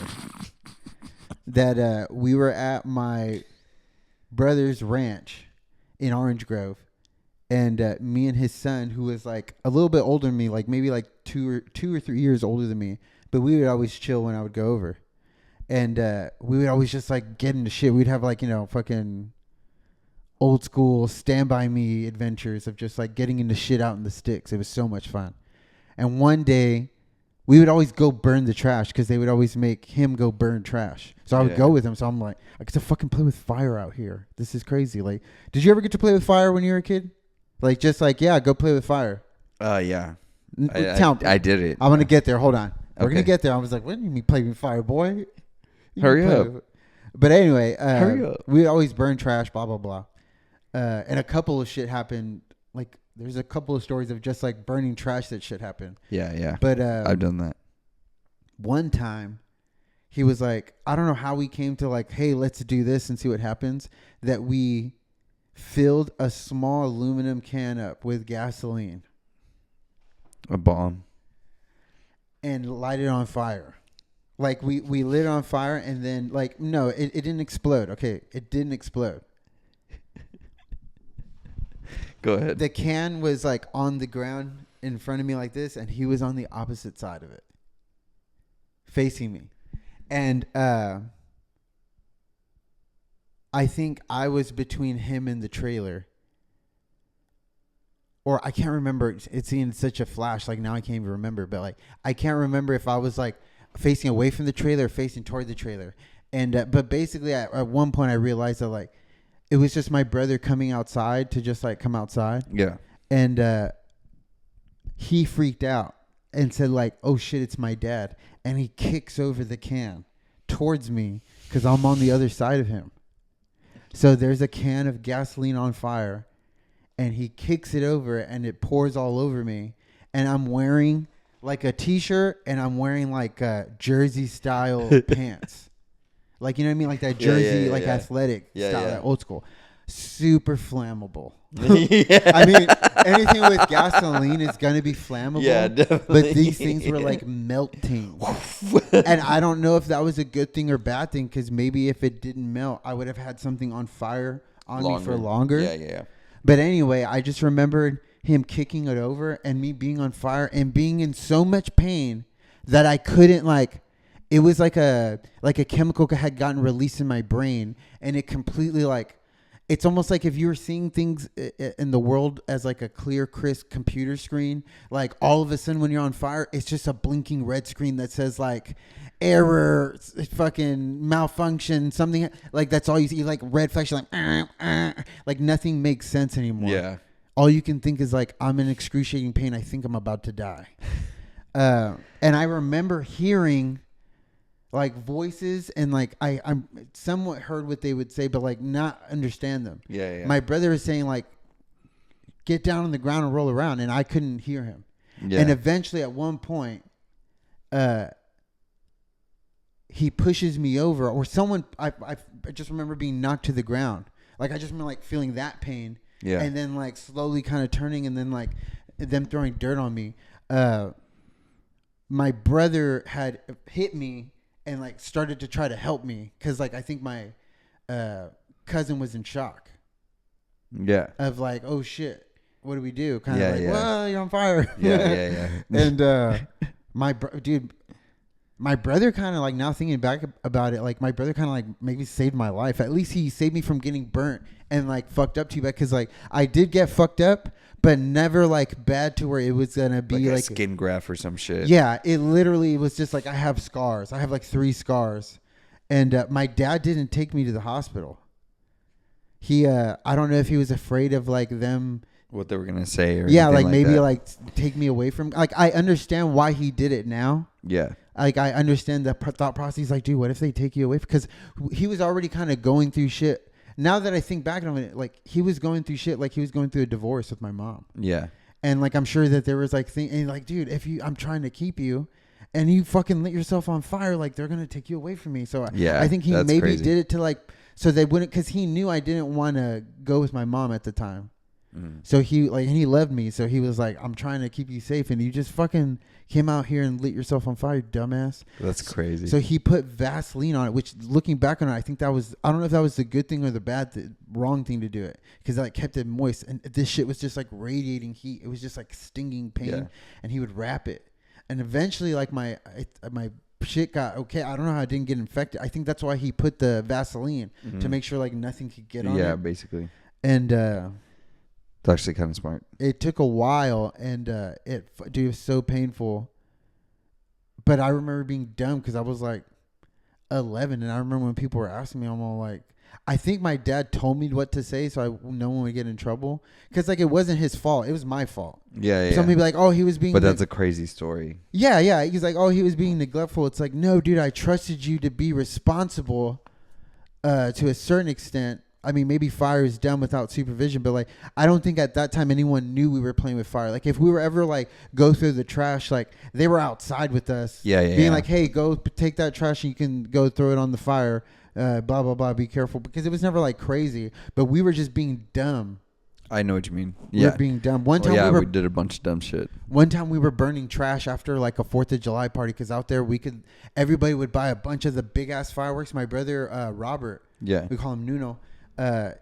That we were at my brother's ranch in Orange Grove, and me and his son, who was like a little bit older than me, like maybe like 2 or 3 years older than me, but we would always chill when I would go over, and we would always just like get into shit. We'd have like, you know, fucking old school Stand By Me adventures of just like getting into shit out in the sticks. It was so much fun. And one day we would always go burn the trash because they would always make him go burn trash. So I would go with him. So I'm like, I get to fucking play with fire out here. This is crazy. Like, did you ever get to play with fire when you were a kid? Like, just like, yeah, go play with fire. Yeah. I did it. I'm going to get there. Hold on. We're Okay. going to get there. I was like, what do you mean play with fire, boy? You Hurry can play up. with- But anyway, Hurry up. we always burn trash, blah, blah, blah. And a couple of shit happened. Like, there's a couple of stories of just like burning trash that shit happened. Yeah. But I've done that. one time he was like, I don't know how we came to like, hey, let's do this and see what happens, that we filled a small aluminum can up with gasoline A bomb. and light it on fire. Like we lit it on fire and then like, no, it didn't explode. Okay. It didn't explode. Go ahead. The can was like on the ground in front of me like this, and he was on the opposite side of it, facing me. And I think I was between him and the trailer. Or I can't remember. It's in such a flash. Like now I can't even remember. But like I can't remember if I was like facing away from the trailer or facing toward the trailer. And but basically at one point I realized that like it was just my brother coming outside to just like come outside. Yeah. And he freaked out and said like, oh shit, it's my dad. And he kicks over the can towards me because I'm on the other side of him. So there's a can of gasoline on fire and he kicks it over and it pours all over me. And I'm wearing like a t-shirt and I'm wearing like jersey style pants. Like, you know what I mean? Like that jersey, athletic style, that old school. Super flammable. Yeah. I mean, anything with gasoline is going to be flammable. Yeah, definitely. But these things were like melting. And I don't know if that was a good thing or bad thing, because maybe if it didn't melt, I would have had something on fire on me for longer. Yeah. But anyway, I just remembered him kicking it over and me being on fire and being in so much pain that I couldn't like... It was like a chemical had gotten released in my brain, and it completely like, it's almost like if you were seeing things in the world as like a clear, crisp computer screen, like all of a sudden when you're on fire, it's just a blinking red screen that says like error, fucking malfunction, something like that's all you see, like red flash, like nothing makes sense anymore. Yeah. All you can think is like, I'm in excruciating pain. I think I'm about to die. And I remember hearing like voices and like I'm somewhat heard what they would say, but like not understand them. Yeah. My brother was saying like, get down on the ground and roll around, and I couldn't hear him. Yeah. And eventually at one point, he pushes me over, or someone, I just remember being knocked to the ground. Like I just remember like feeling that pain. Yeah. And then like slowly kind of turning, and then like them throwing dirt on me. My brother had hit me and like started to try to help me because like I think my cousin was in shock Yeah. of like, oh shit, what do we do? Kind Yeah, of like, yeah. well, you're on fire. Yeah. And my brother kind of like, now thinking back about it, like my brother kind of like maybe saved my life. At least he saved me from getting burnt and like fucked up too bad, because like I did get fucked up, but never like bad to where it was gonna be like a skin graft or some shit. Yeah, it literally was just like I have scars. I have like 3 scars, and my dad didn't take me to the hospital. He I don't know if he was afraid of like them, what they were gonna say, or yeah, like anything maybe that. like take me away from, like I understand why he did it now. Yeah. Like I understand the thought process. He's like, dude, what if they take you away? Because he was already kind of going through shit. Now that I think back on it, like he was going through shit, like he was going through a divorce with my mom. Yeah. And like I'm sure that there was like and like, dude, if I'm trying to keep you, and you fucking lit yourself on fire, like they're gonna take you away from me. So Yeah, I think he that's maybe crazy. did it to like, so they wouldn't, because he knew I didn't want to go with my mom at the time. So he like, and he loved me, so he was like, I'm trying to keep you safe, and you just fucking came out here and lit yourself on fire, dumbass. That's crazy. So he put Vaseline on it, which looking back on it, I think that was, I don't know if that was the good thing or the wrong thing to do it, because that kept it moist, and this shit was just like radiating heat. It was just like stinging pain. Yeah. And he would wrap it, and eventually like my shit got okay. I don't know how it didn't get infected. I think that's why he put the Vaseline to make sure like nothing could get on it. Yeah, basically. And It's actually kind of smart. it took a while, and dude, it was so painful. But I remember being dumb because I was like 11, and I remember when people were asking me, I'm all like, I think my dad told me what to say so I no one would get in trouble, because like it wasn't his fault, it was my fault. Yeah. Some people like, oh, he was being, But that's a crazy story. yeah. He's like, oh, he was being neglectful. It's like, no, dude, I trusted you to be responsible to a certain extent. I mean, maybe fire is done without supervision, but like, I don't think at that time anyone knew we were playing with fire. Like, if we were ever like go through the trash, like they were outside with us, being like, hey, go take that trash and you can go throw it on the fire, blah blah blah. Be careful, because it was never like crazy, but we were just being dumb. I know what you mean. We were being dumb. One time we did a bunch of dumb shit. One time we were burning trash after like a 4th of July party, because out there everybody would buy a bunch of the big ass fireworks. My brother Robert, we call him Nuno.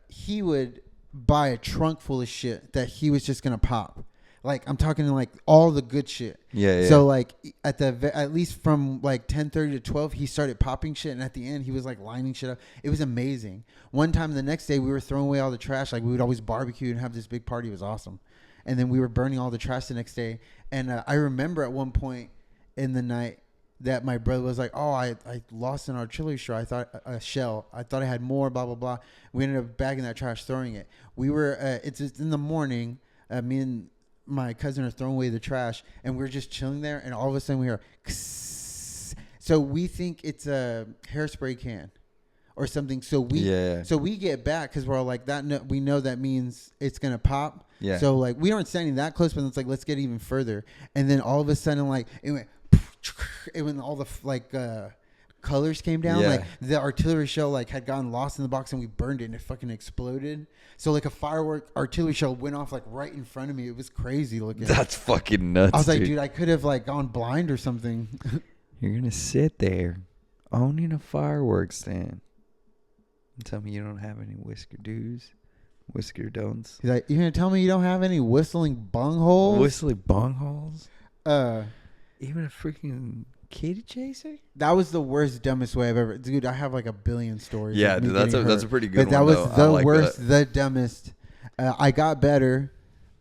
He would buy a trunk full of shit that he was just gonna pop. Like I'm talking like all the good shit. Yeah. So like at least from like 10:30 to 12, he started popping shit, and at the end he was like lining shit up. It was amazing. One time the next day we were throwing away all the trash. Like we would always barbecue and have this big party. It was awesome. And then we were burning all the trash the next day. And I remember at one point in the night that my brother was like, oh, I lost an artillery shell. I thought a shell. I thought I had more, blah, blah, blah. We ended up bagging that trash, throwing it. We were, it's in the morning. Me and my cousin are throwing away the trash, and we're just chilling there. And all of a sudden we hear, so we think it's a hairspray can or something. So we get back, because we're all like that. No, we know that means it's going to pop. Yeah. So like we aren't standing that close, but it's like, let's get even further. And then all of a sudden, like it went, when all the colors came down, like the artillery shell like had gotten lost in the box, and we burned it and it fucking exploded. So like a firework artillery shell went off like right in front of me. It was crazy looking. That's fucking nuts. I was like, dude, I could have like gone blind or something. You're gonna sit there owning a fireworks stand and tell me you don't have any whisker don'ts. He's like, you're gonna tell me you don't have any whistling bungholes? Whistling bungholes? Even a freaking kitty chaser? That was the worst, dumbest way I've ever. Dude, I have like a billion stories. Yeah, dude, that's a pretty good but that one. was though. the worst, the dumbest. I got better.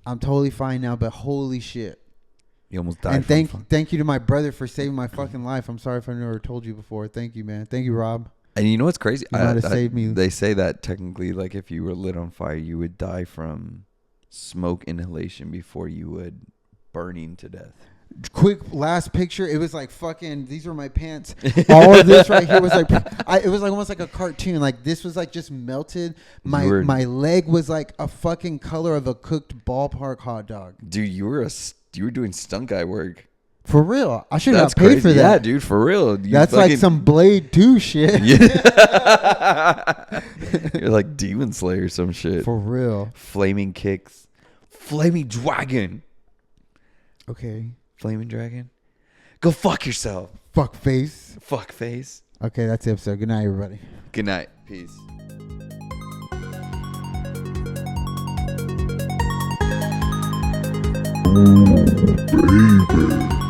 I'm totally fine now, but holy shit. You almost died. And thank you to my brother for saving my fucking life. I'm sorry if I never told you before. Thank you, man. Thank you, Rob. And you know what's crazy? You might have saved me. They say that technically, like if you were lit on fire, you would die from smoke inhalation before you would burning to death. Quick last picture. It was like fucking. These were my pants. All of this right here was like. It was like almost like a cartoon. Like this was like just melted. My leg was like a fucking color of a cooked ballpark hot dog. Dude, you were doing stunt guy work. For real, I should That's not pay crazy. for Yeah, that. dude, for real. You That's like fucking- some Blade 2 shit. Yeah. You're like Demon Slayer or some shit. For real. Flaming kicks. Flaming dragon. Okay. Flaming dragon. Go fuck yourself. Fuck face. Fuck face. Okay, that's the episode. Good night, everybody. Good night. Peace. Baby.